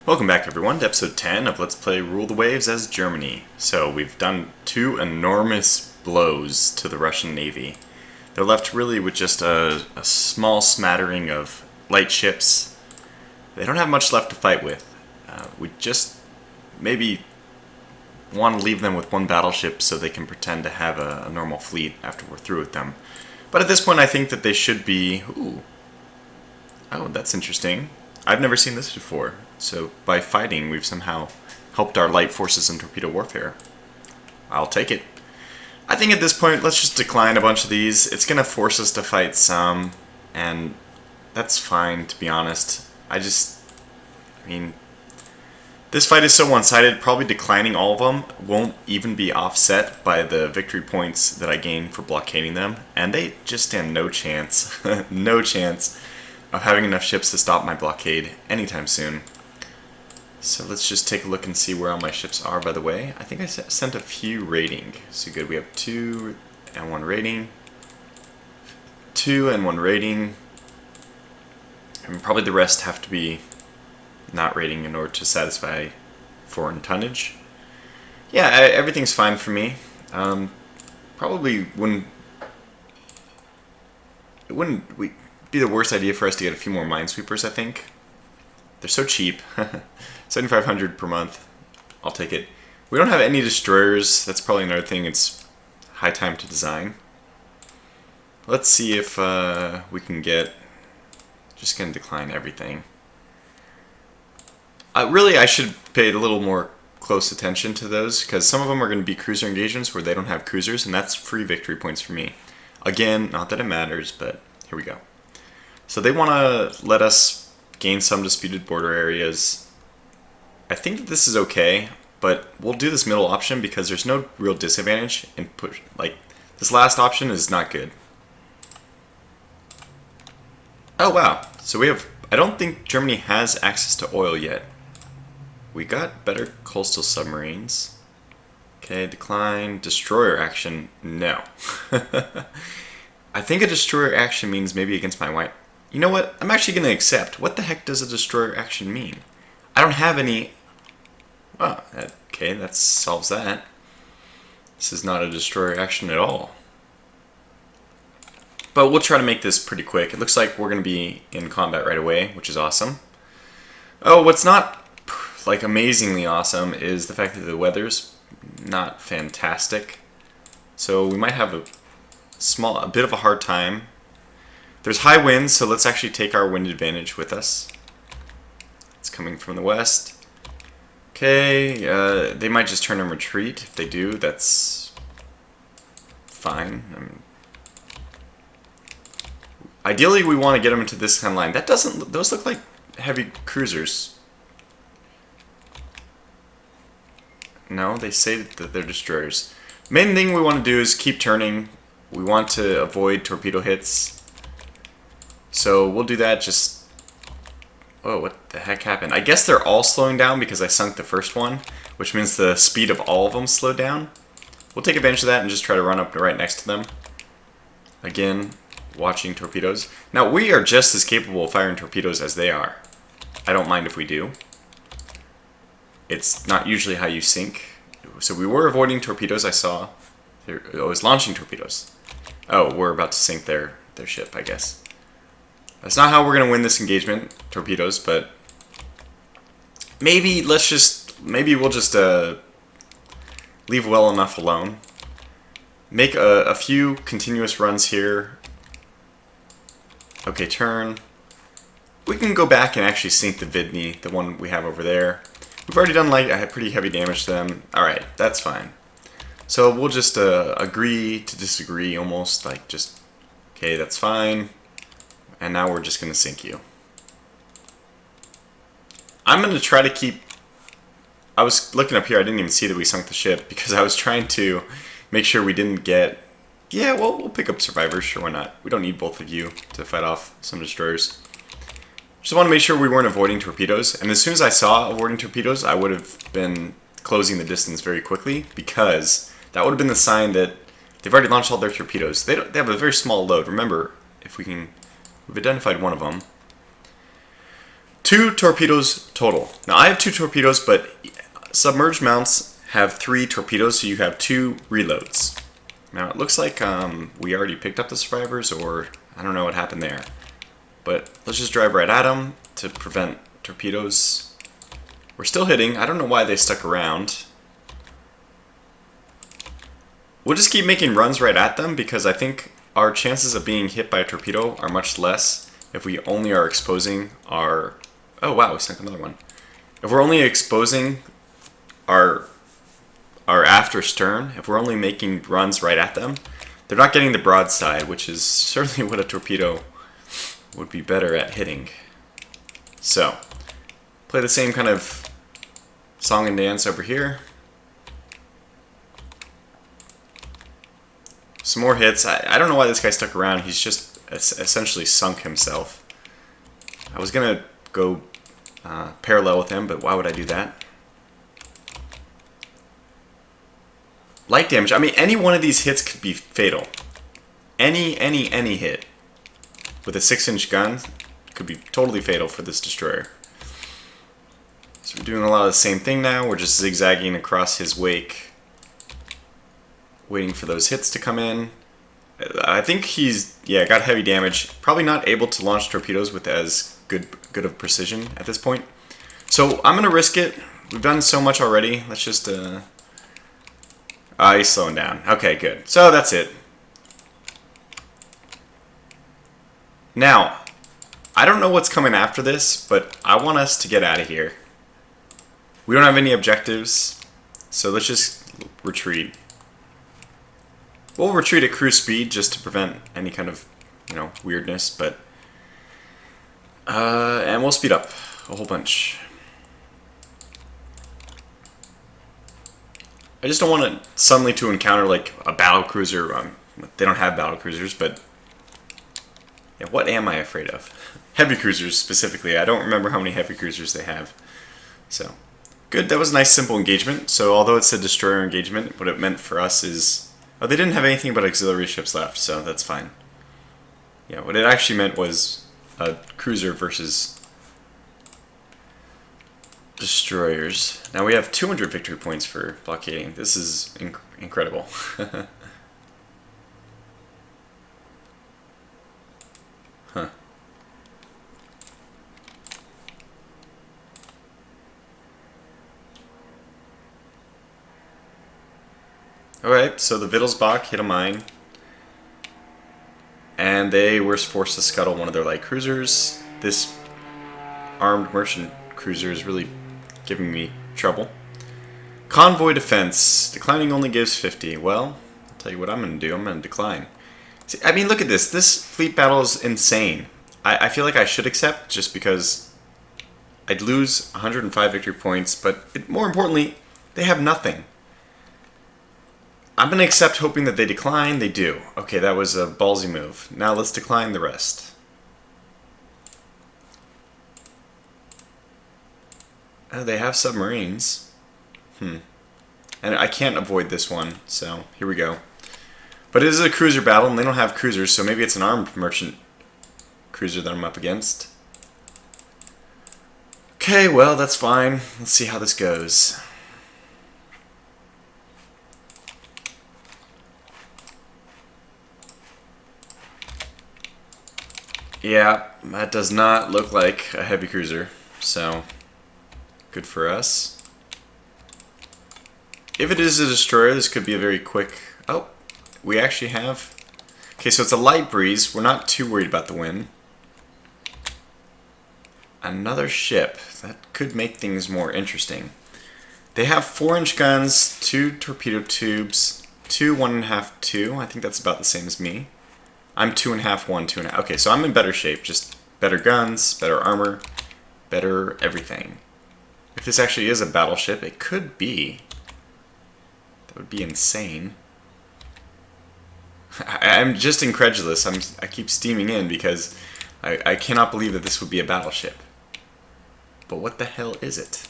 Welcome back everyone to episode 10 of Let's Play Rule the Waves as Germany. So we've done two enormous blows to the Russian Navy. They're left really with just a small smattering of light ships. They don't have much left to fight with. We just maybe want to leave them with one battleship so they can pretend to have a normal fleet after we're through with them. But at this point I think that they should be... Ooh. Oh, that's interesting. I've never seen this before. So by fighting, we've somehow helped our light forces in torpedo warfare. I'll take it. I think at this point, let's just decline a bunch of these. It's going to force us to fight some, and that's fine, to be honest. I mean, this fight is so one-sided, probably declining all of them won't even be offset by the victory points that I gain for blockading them, and they just stand no chance, no chance of having enough ships to stop my blockade anytime soon. So let's just take a look and see where all my ships are, by the way. I think I sent a few rating. So good, we have 2 and 1 rating. 2 and 1 rating. And probably the rest have to be not rating in order to satisfy foreign tonnage. Yeah, everything's fine for me. Probably wouldn't be the worst idea for us to get a few more minesweepers, I think. They're so cheap. 7,500 per month. I'll take it. We don't have any destroyers. That's probably another thing. It's high time to design. Let's see if we can get... Just gonna decline everything. Really, I should pay a little more close attention to those, because some of them are going to be cruiser engagements where they don't have cruisers, and that's free victory points for me. Again, not that it matters, but here we go. So they want to let us gain some disputed border areas. I think that this is okay, but we'll do this middle option because there's no real disadvantage in push. Like, this last option is not good. Oh wow, so we have... I don't think Germany has access to oil yet. We got better coastal submarines. Okay, decline. Destroyer action, no. I think a destroyer action means maybe against my white... You know what? I'm actually going to accept. What the heck does a destroyer action mean? I don't have any... Oh, okay, that solves that. This is not a destroyer action at all. But we'll try to make this pretty quick. It looks like we're going to be in combat right away, which is awesome. Oh, what's not like amazingly awesome is the fact that the weather's not fantastic. So we might have a bit of a hard time. There's high winds, so let's actually take our wind advantage with us. It's coming from the west. Okay, they might just turn and retreat. If they do, that's fine. Ideally, we want to get them into this kind of line. That doesn't... Those look like heavy cruisers. No, they say that they're destroyers. Main thing we want to do is keep turning. We want to avoid torpedo hits. So we'll do that just... Oh, what the heck happened? I guess they're all slowing down because I sunk the first one, which means the speed of all of them slowed down. We'll take advantage of that and just try to run up right next to them. Again, watching torpedoes. Now, we are just as capable of firing torpedoes as they are. I don't mind if we do. It's not usually how you sink. So we were avoiding torpedoes, I saw. I was launching torpedoes. Oh, we're about to sink their ship, I guess. That's not how we're going to win this engagement, torpedoes, but maybe we'll just leave well enough alone. Make a few continuous runs here. Okay, turn. We can go back and actually sink the Vidny, the one we have over there. We've already done pretty heavy damage to them. Alright, that's fine. So we'll just agree to disagree almost, like just, okay, that's fine. And now we're just going to sink you. I'm going to try to keep... I was looking up here, I didn't even see that we sunk the ship because I was trying to make sure we didn't get... Yeah, well, we'll pick up survivors, sure, why not? We don't need both of you to fight off some destroyers. Just want to make sure we weren't avoiding torpedoes. And as soon as I saw avoiding torpedoes, I would have been closing the distance very quickly because that would have been the sign that they've already launched all their torpedoes. They have a very small load. Remember, if we can... We've identified one of them. 2 torpedoes total. Now I have 2 torpedoes, but submerged mounts have 3 torpedoes, so you have 2 reloads. Now it looks like we already picked up the survivors, or I don't know what happened there. But let's just drive right at them to prevent torpedoes. We're still hitting. I don't know why they stuck around. We'll just keep making runs right at them, because I think our chances of being hit by a torpedo are much less if we only are exposing our... Oh wow, we sunk another one. If we're only exposing our after stern, if we're only making runs right at them, they're not getting the broadside, which is certainly what a torpedo would be better at hitting. So, play the same kind of song and dance over here. Some more hits. I don't know why this guy stuck around. He's just essentially sunk himself. I was going to go parallel with him, but why would I do that? Light damage. I mean, any one of these hits could be fatal. Any hit with a 6-inch gun could be totally fatal for this destroyer. So we're doing a lot of the same thing now. We're just zigzagging across his wake, waiting for those hits to come in. I think he's, yeah, got heavy damage. Probably not able to launch torpedoes with as good of precision at this point. So I'm going to risk it. We've done so much already. Let's just... he's slowing down. Okay, good. So that's it. Now, I don't know what's coming after this, but I want us to get out of here. We don't have any objectives, so let's just retreat. We'll retreat at cruise speed just to prevent any kind of, weirdness, but... and we'll speed up a whole bunch. I just don't want to suddenly to encounter like a battle cruiser. They don't have battle cruisers, but yeah, what am I afraid of? Heavy cruisers specifically. I don't remember how many heavy cruisers they have. So good. That was a nice simple engagement. So although it's a destroyer engagement, what it meant for us is they didn't have anything but auxiliary ships left, so that's fine. Yeah, what it actually meant was a cruiser versus destroyers. Now we have 200 victory points for blockading. This is incredible. Huh. Alright, so the Wittelsbach hit a mine. And they were forced to scuttle one of their light cruisers. This armed merchant cruiser is really giving me trouble. Convoy defense. Declining only gives 50. Well, I'll tell you what I'm going to do. I'm going to decline. See, I mean, look at this. This fleet battle is insane. I feel like I should accept just because I'd lose 105 victory points, but more importantly, they have nothing. I'm going to accept hoping that they decline. They do. Okay, that was a ballsy move. Now let's decline the rest. Oh, they have submarines. And I can't avoid this one, so here we go. But it is a cruiser battle, and they don't have cruisers, so maybe it's an armed merchant cruiser that I'm up against. Okay, well, that's fine. Let's see how this goes. Yeah, that does not look like a heavy cruiser, so good for us. If it is a destroyer, this could be a very quick... Oh, we actually have... Okay, so it's a light breeze. We're not too worried about the wind. Another ship. That could make things more interesting. They have 4-inch guns, 2 torpedo tubes, 2 1.5 2. I think that's about the same as me. I'm 2.5 1 2.5. Okay, so I'm in better shape. Just better guns, better armor, better everything. If this actually is a battleship, it could be. That would be insane. I'm just incredulous. I keep steaming in because I cannot believe that this would be a battleship. But what the hell is it?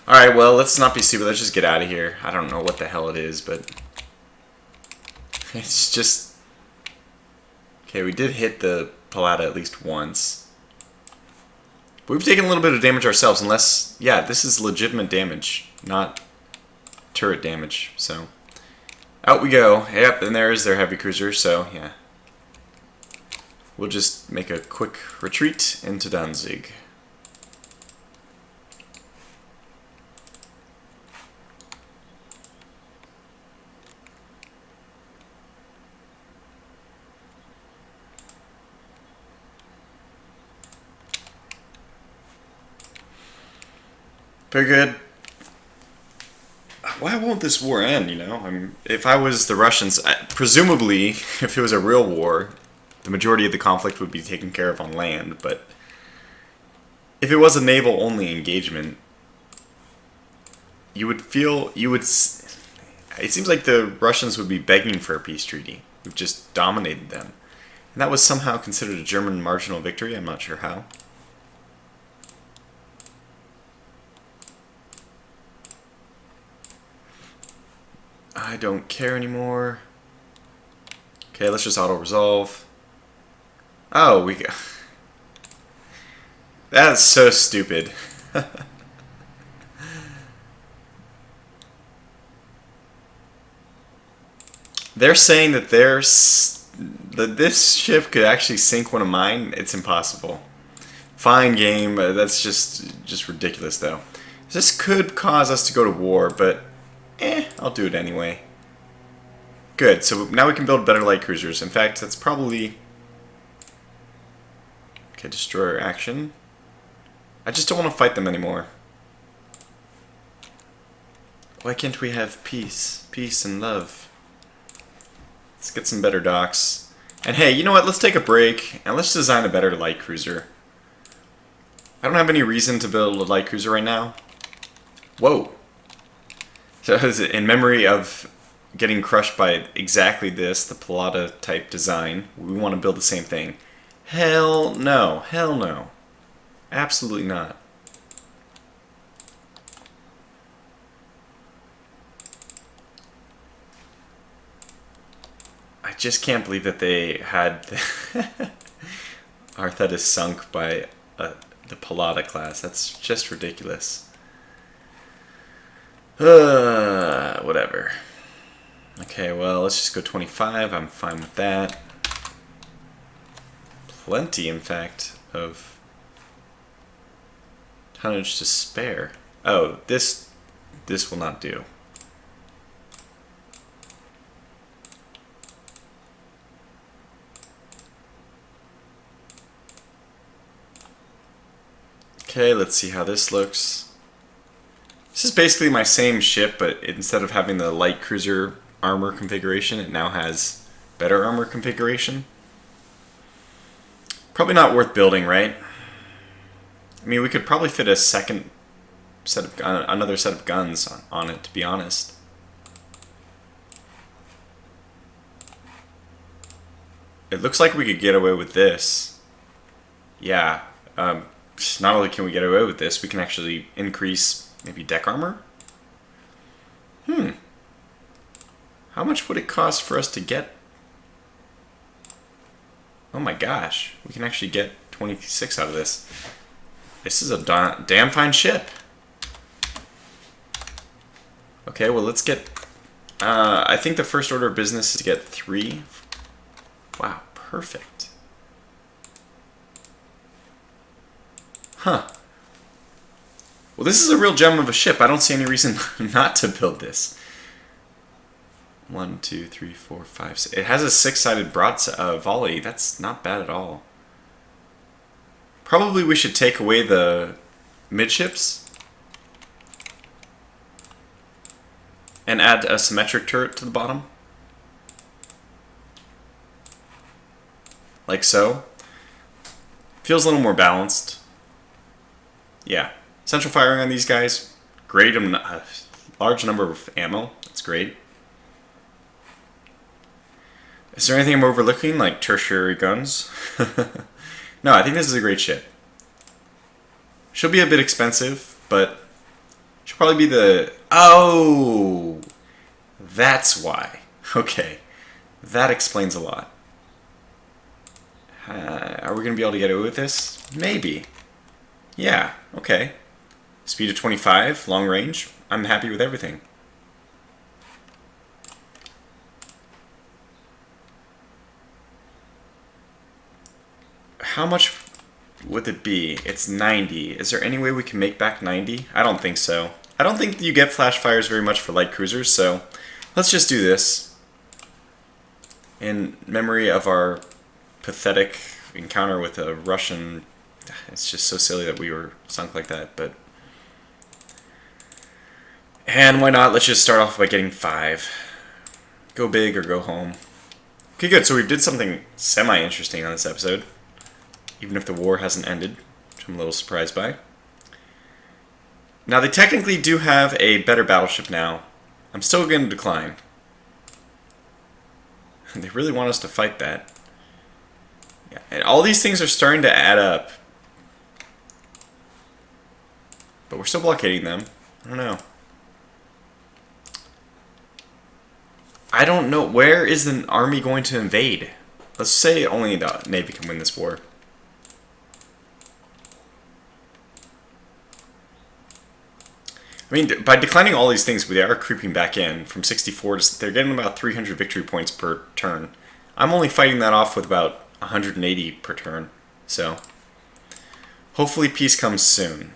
Alright, well, let's not be stupid. Let's just get out of here. I don't know what the hell it is, but... It's just... Okay, we did hit the Palata at least once. But we've taken a little bit of damage ourselves, unless... Yeah, this is legitimate damage, not turret damage, so... Out we go. Yep, and there is their heavy cruiser, so, yeah. We'll just make a quick retreat into Danzig. Very good. Why won't this war end, you know? I mean, if I was the Russians, presumably, if it was a real war, the majority of the conflict would be taken care of on land, but if it was a naval-only engagement, it seems like the Russians would be begging for a peace treaty. We've just dominated them. And that was somehow considered a German marginal victory, I'm not sure how. I don't care anymore. Okay, let's just auto-resolve. Oh, we go. That's so stupid. They're saying that this ship could actually sink one of mine. It's impossible. Fine game. That's just ridiculous, though. This could cause us to go to war, but I'll do it anyway. Good. So now we can build better light cruisers. In fact, that's probably... Okay, destroyer action. I just don't want to fight them anymore. Why can't we have peace? Peace and love. Let's get some better docks. And hey, you know what? Let's take a break and let's design a better light cruiser. I don't have any reason to build a light cruiser right now. Whoa. So in memory of getting crushed by exactly this, the Pallotta type design, we want to build the same thing. Hell no. Hell no. Absolutely not. I just can't believe that they had our Thetis sunk by the Pallotta class. That's just ridiculous. Whatever. Okay, well, let's just go 25. I'm fine with that. Plenty, in fact, of tonnage to spare. Oh, this will not do. Okay, let's see how this looks. This is basically my same ship, but instead of having the light cruiser armor configuration, it now has better armor configuration. Probably not worth building, right? I mean, we could probably fit a second set of another set of guns on it, to be honest. It looks like we could get away with this. Yeah. Not only can we get away with this, we can actually increase maybe deck armor? How much would it cost for us to get? Oh my gosh, we can actually get 26 out of this. This is a damn fine ship. Okay, well let's get... I think the first order of business is to get 3. Wow, perfect. Huh. Well, this is a real gem of a ship. I don't see any reason not to build this. 1, 2, 3, 4, 5, 6. It has a 6-sided volley. That's not bad at all. Probably we should take away the midships and add a symmetric turret to the bottom. Like so. Feels a little more balanced. Yeah. Central firing on these guys. Great. Large number of ammo. That's great. Is there anything I'm overlooking, like tertiary guns? No, I think this is a great ship. She'll be a bit expensive, but she'll probably be the... Oh! That's why. Okay. That explains a lot. Are we going to be able to get away with this? Maybe. Yeah, okay. Speed of 25, long range. I'm happy with everything. How much would it be? It's 90. Is there any way we can make back 90? I don't think so. I don't think you get flash fires very much for light cruisers, so let's just do this. In memory of our pathetic encounter with a Russian... It's just so silly that we were sunk like that, but... And why not? Let's just start off by getting 5. Go big or go home. Okay, good. So we did something semi-interesting on this episode. Even if the war hasn't ended, which I'm a little surprised by. Now, they technically do have a better battleship now. I'm still going to decline. They really want us to fight that. Yeah, and all these things are starting to add up. But we're still blockading them. I don't know. I don't know. Where is the army going to invade? Let's say only the Navy can win this war. I mean, by declining all these things, they are creeping back in from 64 to... They're getting about 300 victory points per turn. I'm only fighting that off with about 180 per turn. So, hopefully peace comes soon.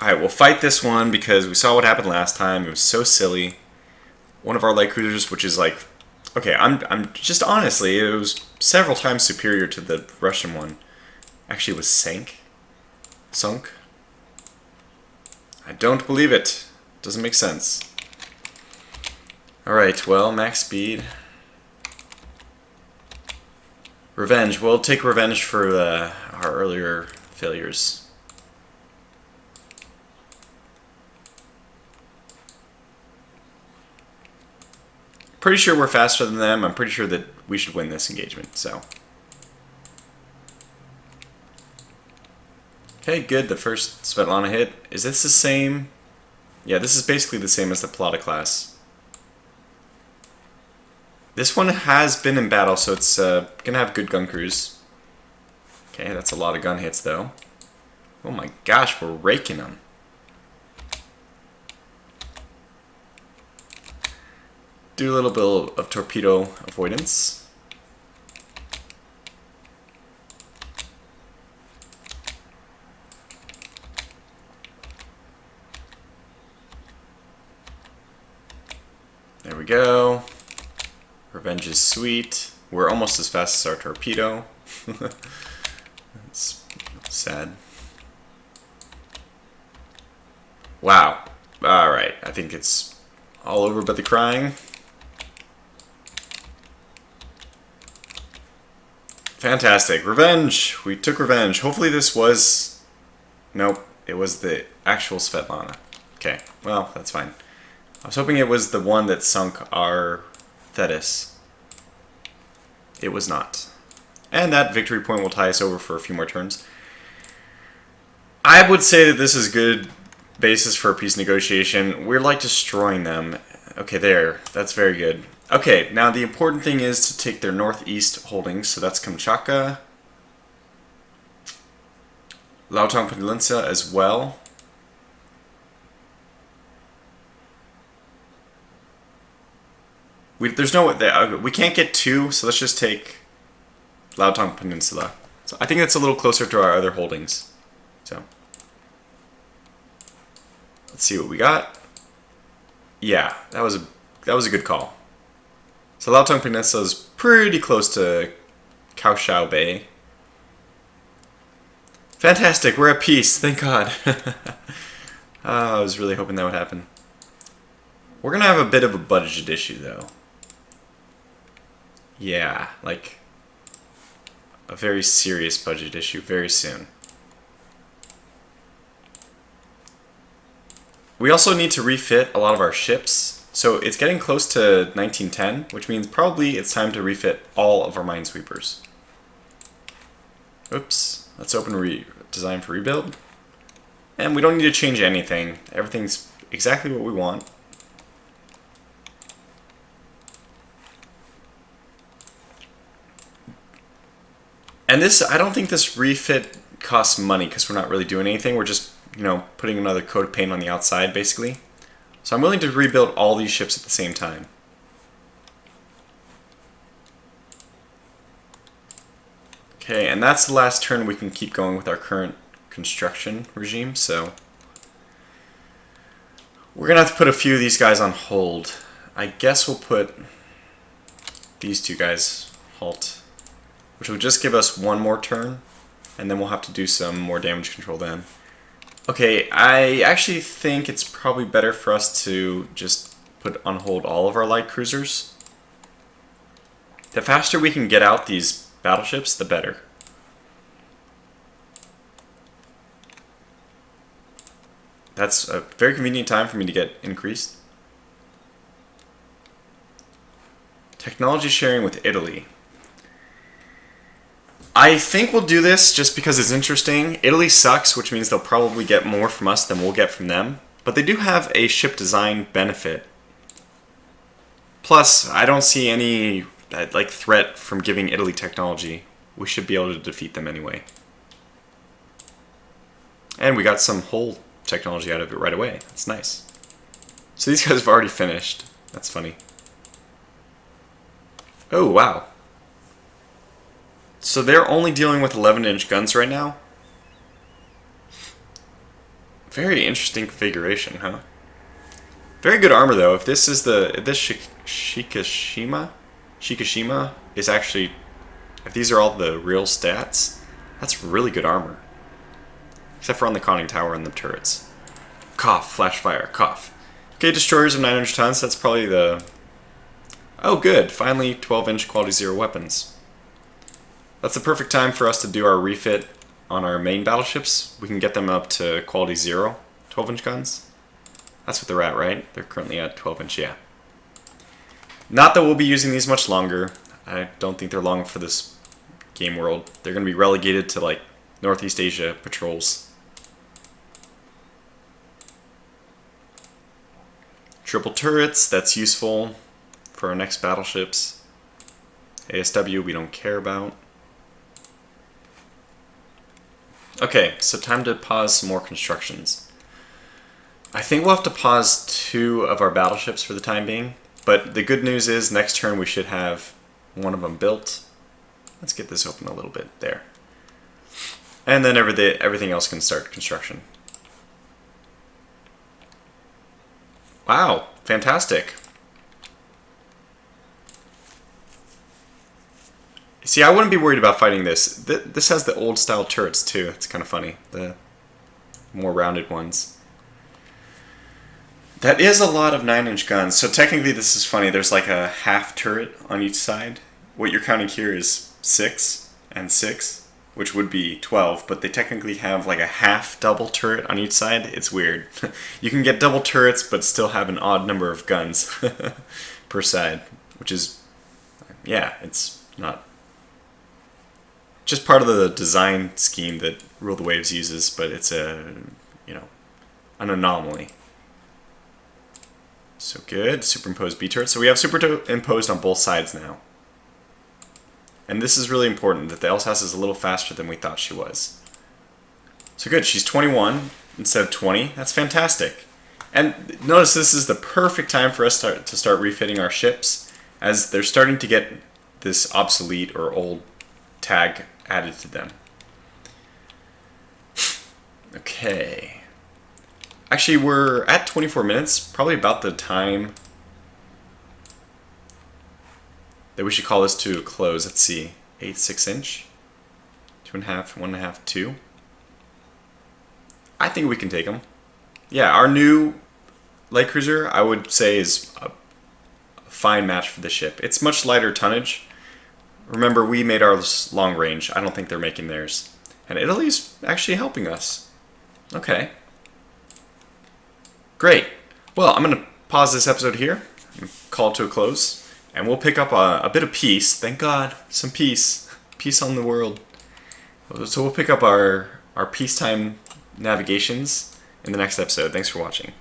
Alright, we'll fight this one because we saw what happened last time. It was so silly. One of our light cruisers, which is like... Okay, I'm just honestly, it was several times superior to the Russian one. Actually, it was sunk. I don't believe it. Doesn't make sense. Alright, well, max speed. Revenge. We'll take revenge for our earlier failures. Pretty sure we're faster than them. I'm pretty sure that we should win this engagement, so... Okay, good. The first Svetlana hit. Is this the same? Yeah, this is basically the same as the Plata class. This one has been in battle, so it's going to have good gun crews. Okay, that's a lot of gun hits, though. Oh my gosh, we're raking them. Do a little bit of torpedo avoidance. There we go. Revenge is sweet. We're almost as fast as our torpedo. It's sad. Wow. Alright, I think it's all over but the crying. Fantastic. Revenge! We took revenge. Hopefully this was... Nope. It was the actual Svetlana. Okay, well, that's fine. I was hoping it was the one that sunk our Thetis. It was not. And that victory point will tie us over for a few more turns. I would say that this is good basis for a peace negotiation. We're like destroying them. Okay, there. That's very good. Okay, now the important thing is to take their northeast holdings. So that's Kamchatka. Lautang Peninsula as well. There's no way, we can't get 2, so let's just take Lautang Peninsula. So I think that's a little closer to our other holdings. So let's see what we got. Yeah, that was a good call. So Lautang Peninsula is pretty close to Kaohsiao Bay. Fantastic, we're at peace, thank God. I was really hoping that would happen. We're gonna have a bit of a budget issue though. Yeah, like a very serious budget issue very soon. We also need to refit a lot of our ships. So it's getting close to 1910, which means probably it's time to refit all of our minesweepers. Oops, let's open design for rebuild. And we don't need to change anything. Everything's exactly what we want. And this, I don't think this refit costs money because we're not really doing anything. We're just, putting another coat of paint on the outside, basically. So I'm willing to rebuild all these ships at the same time. Okay, and that's the last turn we can keep going with our current construction regime, so we're gonna have to put a few of these guys on hold. I guess we'll put these two guys halt, which will just give us one more turn, and then we'll have to do some more damage control then. Okay, I actually think it's probably better for us to just put on hold all of our light cruisers. The faster we can get out these battleships, the better. That's a very convenient time for me to get increased. Technology sharing with Italy. I think we'll do this just because it's interesting. Italy sucks, which means they'll probably get more from us than we'll get from them. But they do have a ship design benefit. Plus, I don't see any threat from giving Italy technology. We should be able to defeat them anyway. And we got some hull technology out of it right away. That's nice. So these guys have already finished. That's funny. Oh, wow. So they're only dealing with 11-inch guns right now? Very interesting configuration, huh? Very good armor, though. If this is Shikishima is actually, if these are all the real stats, that's really good armor. Except for on the conning tower and the turrets. Cough, flash fire, cough. Okay, destroyers of 900 tons, that's probably the... Oh, good. Finally, 12-inch quality 0 weapons. That's the perfect time for us to do our refit on our main battleships. We can get them up to quality 0, 12-inch guns. That's what they're at, right? They're currently at 12-inch, yeah. Not that we'll be using these much longer. I don't think they're long for this game world. They're going to be relegated to, Northeast Asia patrols. Triple turrets, that's useful for our next battleships. ASW, we don't care about. Okay, so time to pause some more constructions. I think we'll have to pause 2 of our battleships for the time being, but the good news is next turn we should have one of them built. Let's get this open a little bit there. And then everything else can start construction. Wow, fantastic. See, I wouldn't be worried about fighting this. This has the old style turrets too. It's kind of funny. The more rounded ones. That is a lot of 9-inch guns. So technically this is funny. There's like a half turret on each side. What you're counting here is 6 and 6. Which would be 12, but they technically have like a half double turret on each side. It's weird. You can get double turrets, but still have an odd number of guns per side, which is, yeah, it's not just part of the design scheme that Rule the Waves uses, but it's an anomaly. So good, superimposed B turret. So we have superimposed on both sides now. And this is really important, that the LSAS is a little faster than we thought she was. So good, she's 21 instead of 20. That's fantastic. And notice this is the perfect time for us to start refitting our ships, as they're starting to get this obsolete or old tag added to them. Okay. Actually, we're at 24 minutes, probably about the time that we should call this to a close. Let's see, 8 6-inch, 2.5, 1.5, 2. I think we can take them. Yeah, our new light cruiser, I would say, is a fine match for the ship. It's much lighter tonnage. Remember, we made ours long range. I don't think they're making theirs. And Italy's actually helping us. Okay. Great. Well, I'm going to pause this episode here, call it to a close. And we'll pick up a bit of peace. Thank God. Some peace. Peace on the world. So we'll pick up our peacetime navigations in the next episode. Thanks for watching.